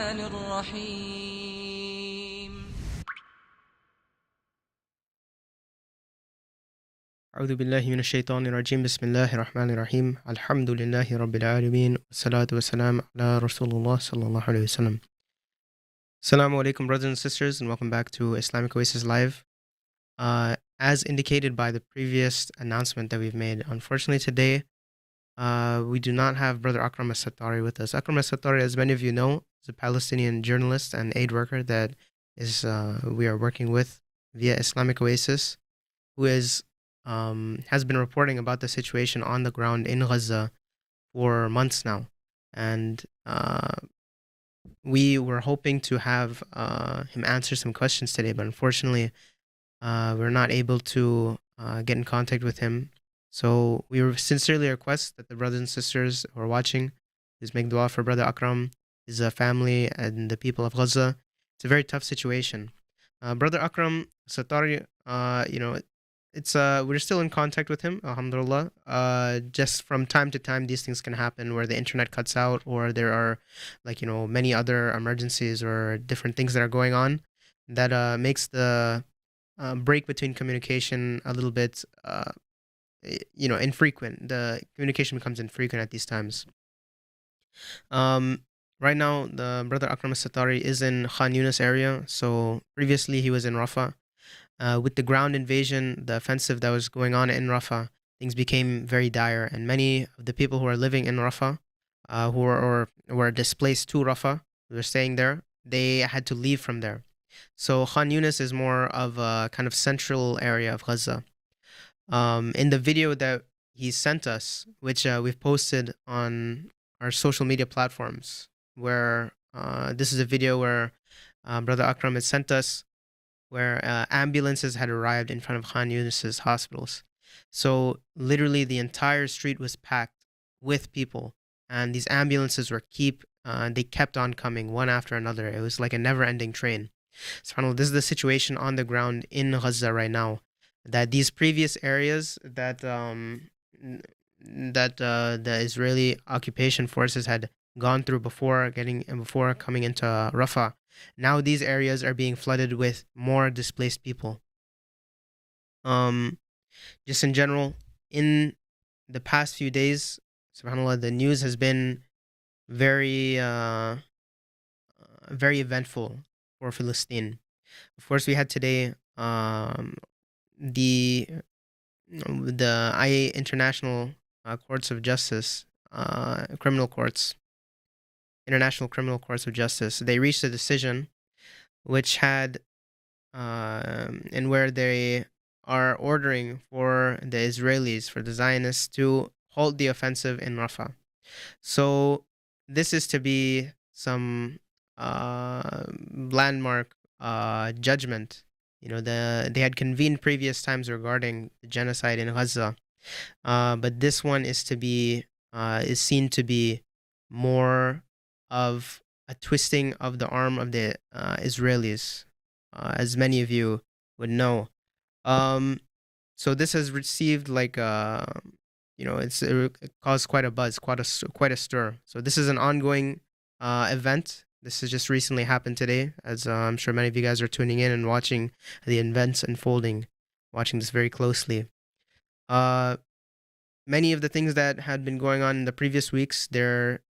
الرحيم. أعوذ بالله من الشيطان الرجيم بسم الله الرحمن الرحيم الحمد لله رب العالمين والصلاة والسلام على رسول الله صلى الله عليه وسلم. Assalamu alaikum, brothers and sisters, and welcome back to Islamic Oasis Live. As indicated by the previous announcement that we've made, unfortunately today we do not have Brother Akram As-Sattari with us. Akram As-Sattari, as many of you know, is a Palestinian journalist and aid worker that we are working with via Islamic Oasis, who has been reporting about the situation on the ground in Gaza for months now, and we were hoping to have him answer some questions today, but unfortunately, we're not able to get in contact with him. So we sincerely request that the brothers and sisters who are watching please make dua for Brother Akram, his family, and the people of Gaza. It's a very tough situation. Brother Akram Satari, it's we're still in contact with him, alhamdulillah. Just from time to time, these things can happen where the internet cuts out, or there are, many other emergencies or different things that are going on that makes the break between communication a little bit, infrequent. The communication becomes infrequent at these times. Um, right now, the brother Akram Satari is in Khan Yunis area. So previously, he was in Rafah. With the ground invasion, the offensive that was going on in Rafah, things became very dire, and many of the people who are living in Rafah, who were displaced to Rafah, who were staying there, they had to leave from there. So Khan Yunis is more of a kind of central area of Gaza. In the video that he sent us, which we've posted on our social media platforms, where this is a video where Brother Akram had sent us, where ambulances had arrived in front of Khan Yunis's hospitals. So literally the entire street was packed with people, and these ambulances they kept on coming one after another. It was like a never-ending train. SubhanAllah, this is the situation on the ground in Gaza right now. That these previous areas that the Israeli occupation forces had gone through before coming into Rafah, now these areas are being flooded with more displaced people. Um, just in general, in the past few days, subhanAllah, the news has been very, very eventful for Palestine. Of course, we had today the international courts of justice, criminal courts, international criminal courts of justice. They reached a decision which had and where they are ordering for the Israelis, for the Zionists, to halt the offensive in Rafah. So this is to be some landmark judgment. They had convened previous times regarding the genocide in Gaza, but this one is seen to be more of a twisting of the arm of the Israelis, as many of you would know. Um, so this has received it caused quite a buzz, quite a stir. So this is an ongoing event. This has just recently happened today, as I'm sure many of you guys are tuning in and watching the events unfolding, watching this very closely. Uh, Many of the things that had been going on in the previous weeks, they're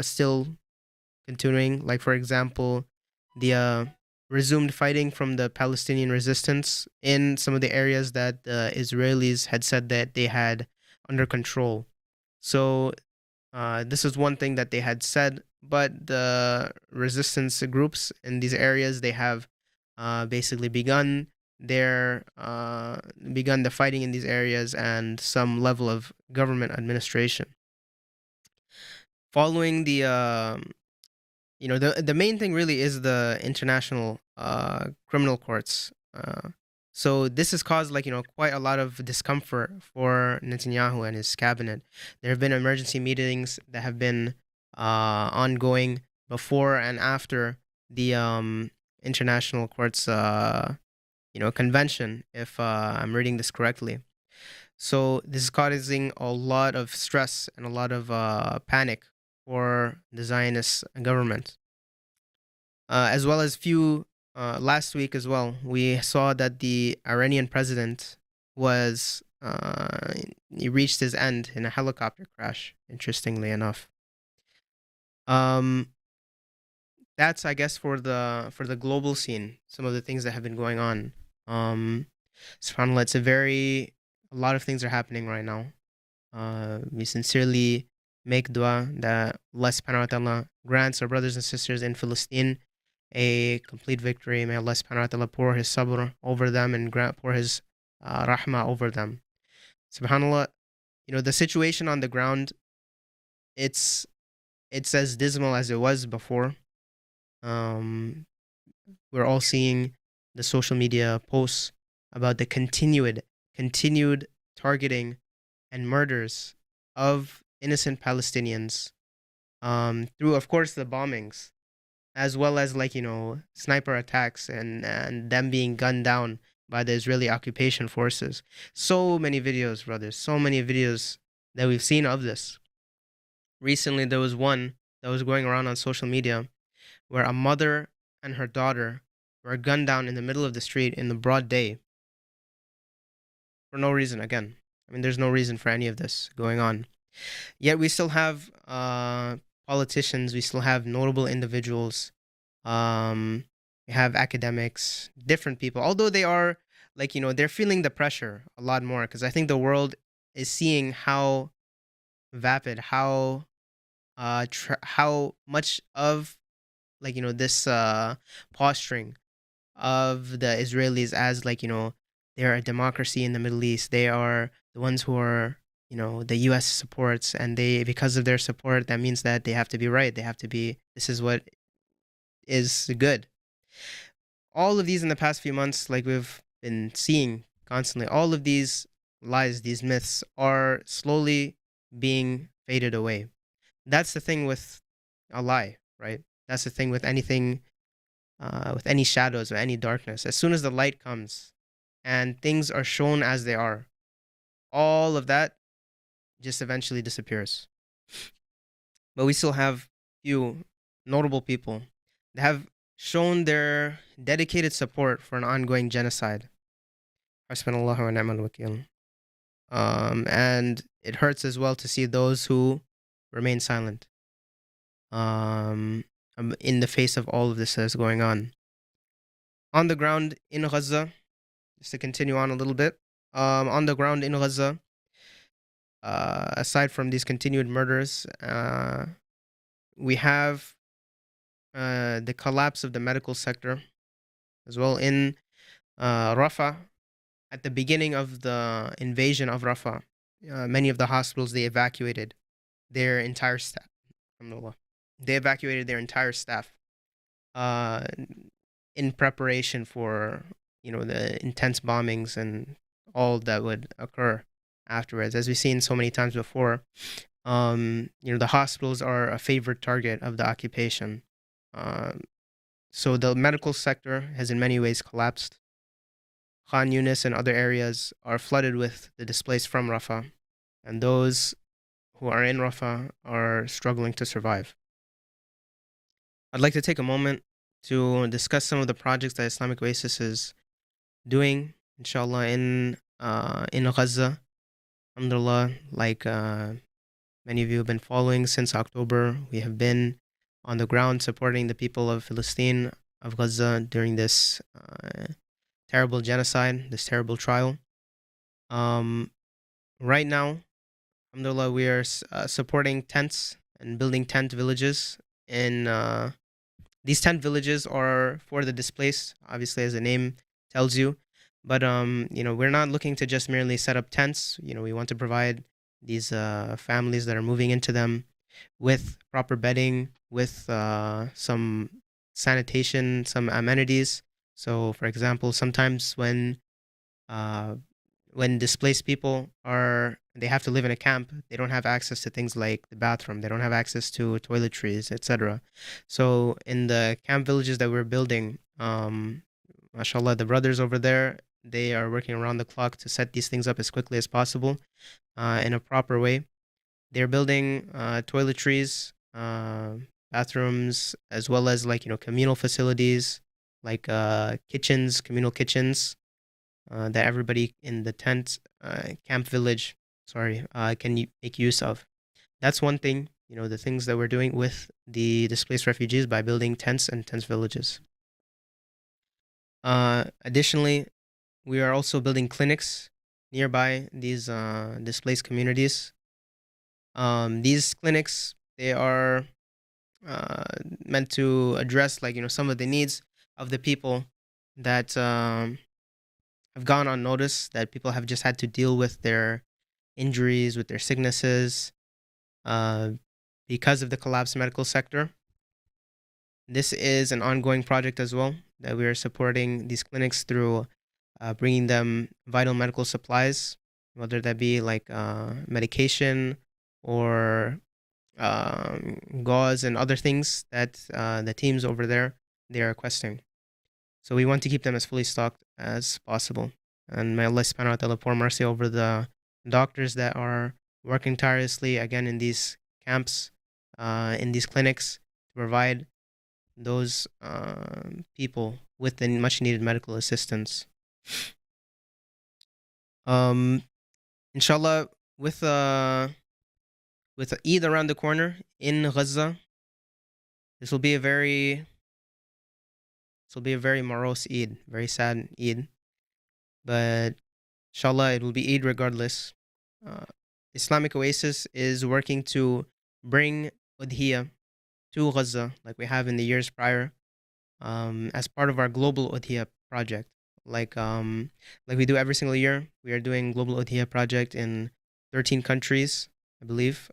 still continuing. Like, for example, the resumed fighting from the Palestinian resistance in some of the areas that the Israelis had said that they had under control. So this is one thing that they had said, but the resistance groups in these areas, they have basically begun the fighting in these areas and some level of government administration. Following the main thing really is the international criminal courts. So this has caused quite a lot of discomfort for Netanyahu and his cabinet. There have been emergency meetings that have been ongoing before and after the international courts convention, if I'm reading this correctly. So this is causing a lot of stress and a lot of panic for the Zionist government. as well as few last week as well. We saw that the Iranian president was he reached his end in a helicopter crash. Interestingly enough, um, that's I guess for the global scene. Some of the things that have been going on. Um, SubhanAllah, it's a lot of things are happening right now. We sincerely make dua that Allah subhanahu wa ta'ala grants our brothers and sisters in Palestine a complete victory. May Allah subhanahu wa ta'ala pour his sabr over them and pour his rahmah over them. SubhanAllah, the situation on the ground, it's it's as dismal as it was before. Um, we're all seeing the social media posts about the continued targeting and murders of innocent Palestinians, through, of course, the bombings, as well as sniper attacks and them being gunned down by the Israeli occupation forces. So many videos, brothers, so many videos that we've seen of this. Recently, there was one that was going around on social media where a mother and her daughter were gunned down in the middle of the street in the broad day for no reason. Again, I mean, there's no reason for any of this going on. Yet we still have politicians, we still have notable individuals, we have academics, different people. Although they are they're feeling the pressure a lot more because I think the world is seeing how vapid, how much of this posturing of the Israelis as they're a democracy in the Middle East. They are the ones who are the U.S. supports, and they because of their support, that means that they have to be right. They have to be. This is what is good. All of these in the past few months, like we've been seeing constantly, all of these lies, these myths, are slowly being faded away. That's the thing with a lie, right? That's the thing with anything, with any shadows or any darkness. As soon as the light comes and things are shown as they are, all of that just eventually disappears. But we still have few notable people that have shown their dedicated support for an ongoing genocide. Hasbunallahu wa ni'mal wakil. And it hurts as well to see those who remain silent in the face of all of this that's going on. On the ground in Gaza, just to continue on a little bit, on the ground in Gaza, aside from these continued murders, we have the collapse of the medical sector as well in Rafah. At the beginning of the invasion of Rafah, many of the hospitals, they evacuated their entire staff. They evacuated their entire staff in preparation for the intense bombings and all that would occur afterwards. As we've seen so many times before, the hospitals are a favorite target of the occupation. So the medical sector has in many ways collapsed. Khan Yunis and other areas are flooded with the displaced from Rafah, and those who are in Rafah are struggling to survive. I'd like to take a moment to discuss some of the projects that Islamic Oasis is doing, inshallah, in Gaza. Alhamdulillah, like many of you have been following since October, we have been on the ground supporting the people of Palestine, of Gaza, during this terrible genocide, this terrible trial. Right now, alhamdulillah, we are supporting tents and building tent villages. In these tent villages are for the displaced, obviously, as the name tells you. But we're not looking to just merely set up tents. We want to provide these families that are moving into them with proper bedding, with some sanitation, some amenities. So, for example, sometimes when displaced people they have to live in a camp, they don't have access to things like the bathroom, they don't have access to toiletries, etc. So in the camp villages that we're building, mashallah, the brothers over there, they are working around the clock to set these things up as quickly as possible, in a proper way. They're building toiletries, bathrooms, as well as like communal facilities like kitchens, communal kitchens that everybody in the tent camp village, sorry, can make use of. That's one thing, the things that we're doing with the displaced refugees by building tents and tent villages. Additionally, we are also building clinics nearby these displaced communities. These clinics, they are uh, meant to address like some of the needs of the people that have gone unnoticed, that people have just had to deal with their injuries, with their sicknesses, uh, because of the collapsed medical sector. This is an ongoing project as well that we are supporting these clinics through bringing them vital medical supplies, whether that be like medication or gauze and other things that the teams over there they are requesting. So we want to keep them as fully stocked as possible. And may Allah subhanahu wa ta'ala pour mercy over the doctors that are working tirelessly again in these camps, in these clinics to provide those people with the much needed medical assistance. Um, inshallah, with Eid around the corner in Gaza, this will be a very morose Eid, very sad Eid. But inshallah, it will be Eid regardless. Uh, Islamic Oasis is working to bring Udhia to Gaza, like we have in the years prior, as part of our global Udhia project. Like we do every single year, we are doing global Udhia project in 13 countries, I believe.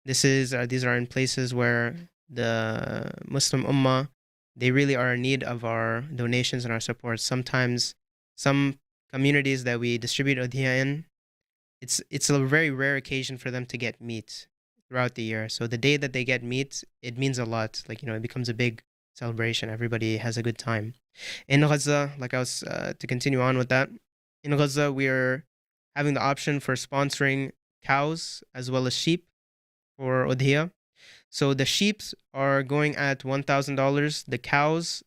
These are in places where the Muslim Ummah, they really are in need of our donations and our support. Sometimes some communities that we distribute Udhiyah in, it's a very rare occasion for them to get meat throughout the year. So the day that they get meat, it means a lot. Like, it becomes a big celebration. Everybody has a good time. In Gaza, like I was to continue on with that, in Gaza, we are having the option for sponsoring cows as well as sheep for Udhiyah. So the sheep are going at $1,000. The cows,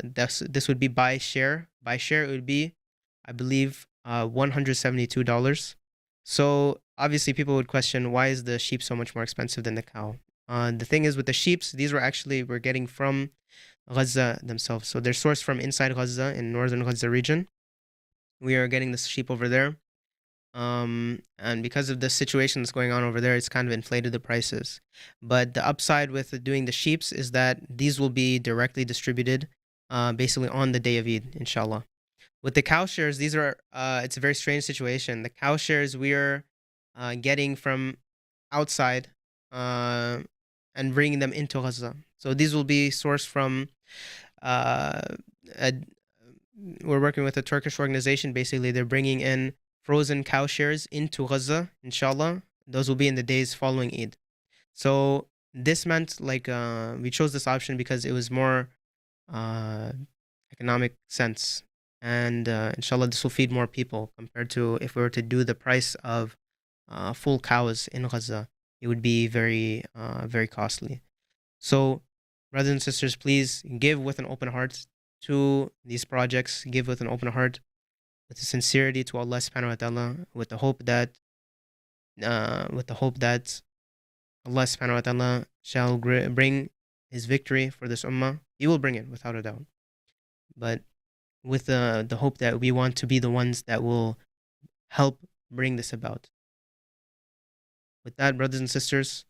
this would be by share. By share, it would be, I believe, $172. So obviously, people would question, why is the sheep so much more expensive than the cow? The thing is, with the sheep, these we're getting from Gaza themselves. So they're sourced from inside Gaza in northern Gaza region. We are getting the sheep over there. And because of the situation that's going on over there, it's kind of inflated the prices. But the upside with doing the sheeps is that these will be directly distributed, basically on the day of Eid, inshallah. With the cow shares, these are it's a very strange situation. The cow shares we are getting from outside, uh, and bringing them into Gaza. So these will be sourced from uh, a, we're working with a Turkish organization. Basically, they're bringing in frozen cow shares into Gaza, inshallah. Those will be in the days following Eid. So this meant like we chose this option because it was more uh, economic sense. And inshallah, this will feed more people compared to if we were to do the price of full cows in Gaza. It would be very, very costly. So, brothers and sisters, please give with an open heart to these projects. Give with an open heart, with sincerity to Allah subhanahu wa ta'ala, with the hope that Allah subhanahu wa ta'ala shall bring his victory for this ummah. He will bring it without a doubt. But with the hope that we want to be the ones that will help bring this about. With that, brothers and sisters,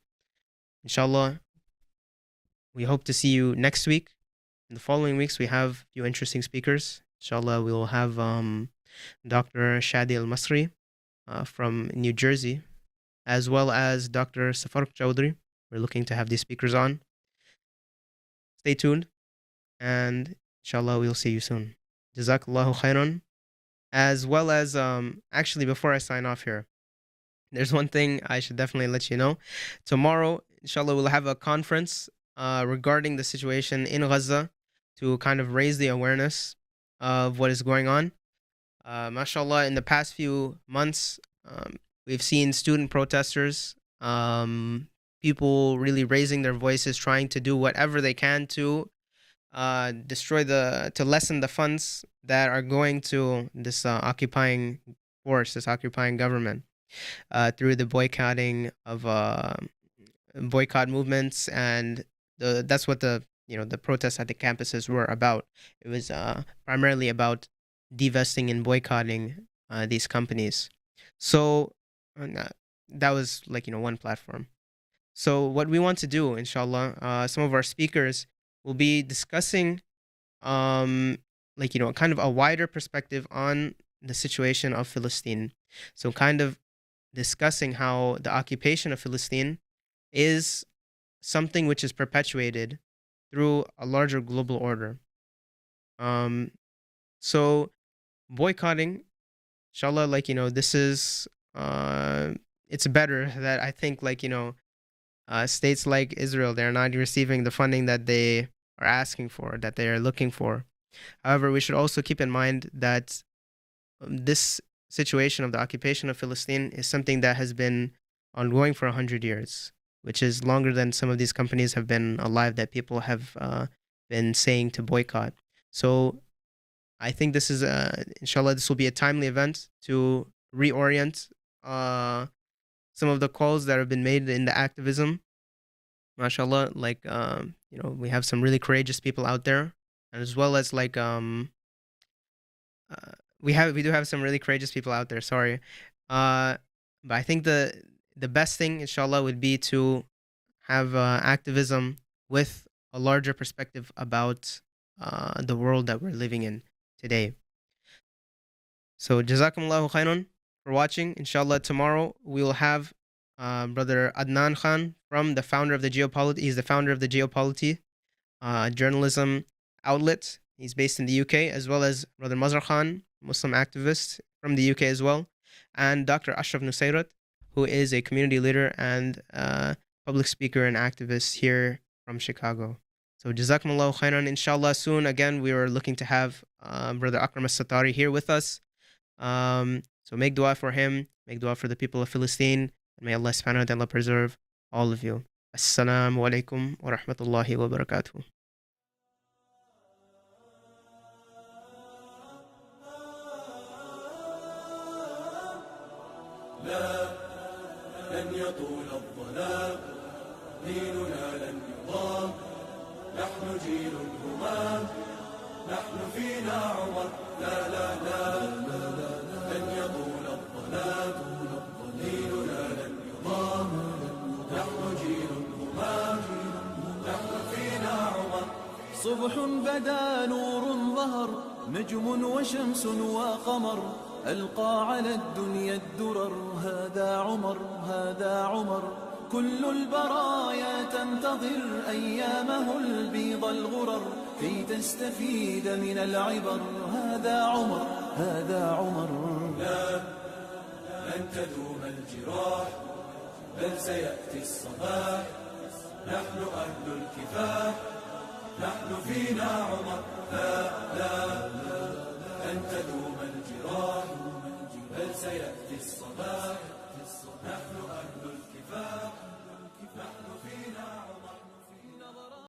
inshallah, we hope to see you next week. In the following weeks, we have a few interesting speakers. Inshallah, we will have Dr. Shadi Al-Masri from New Jersey, as well as Dr. Safarq Chowdhury. We're looking to have these speakers on. Stay tuned, and inshallah, we'll see you soon. Jazakallahu khairan. As well as, actually, before I sign off here, there's one thing I should definitely let you know. Tomorrow, inshallah, we'll have a conference regarding the situation in Gaza to kind of raise the awareness of what is going on. Mashallah, in the past few months, we've seen student protesters people really raising their voices, trying to do whatever they can to to lessen the funds that are going to this occupying force, this occupying government, through the boycotting of boycott movements, and that's what the protests at the campuses were about. It was primarily about divesting and boycotting these companies. So that was like one platform. So what we want to do, inshallah, some of our speakers will be discussing kind of a wider perspective on the situation of Philistine. So kind of discussing how the occupation of Philistine is something which is perpetuated through a larger global order. So boycotting, inshallah, this is it's better that I think states like Israel, they're not receiving the funding that they are asking for, that they are looking for. However, we should also keep in mind that this situation of the occupation of Philistine is something that has been ongoing for 100 years, which is longer than some of these companies have been alive that people have been saying to boycott. So I think this is, inshallah, this will be a timely event to reorient some of the calls that have been made in the activism. MashaAllah, we have some really courageous people out there, and as well as we do have some really courageous people out there. Sorry, but I think the best thing, inshallah, would be to have activism with a larger perspective about the world that we're living in today. So jazakumullahu khairan for watching. Inshallah, tomorrow we will have Brother Adnan Khan, from the founder of the Geopolity. He's the founder of the Geopolity journalism outlet. He's based in the UK, as well as Brother Mazhar Khan, Muslim activist from the UK as well, and Dr. Ashraf Nusayrat, who is a community leader and public speaker and activist here from Chicago. So jazakumullahu khairan. Inshallah, soon again we are looking to have Brother Akram as-Satari here with us. So make dua for him, make dua for the people of Philistine, and may Allah subhanahu wa ta'ala preserve all of you. Assalamu alaikum wa rahmatullahi wa barakatuh. لا لن يطول الظلام ديننا لن يضام نحن جيل همام نحن فينا عمر لا لا لا لن يطول الظلام ديننا لن يضام نحن جيل همام نحن فينا عمر صبح بدا نور ظهر نجم وشمس وقمر ألقى على الدنيا الدرر هذا عمر هذا عمر كل البرايا تنتظر أيامه البيض الغرر كي تستفيد من العبر هذا عمر هذا عمر لا لن تدوم الجراح بل سيأتي الصباح نحن أهل الكفاح نحن فينا عمر لا لا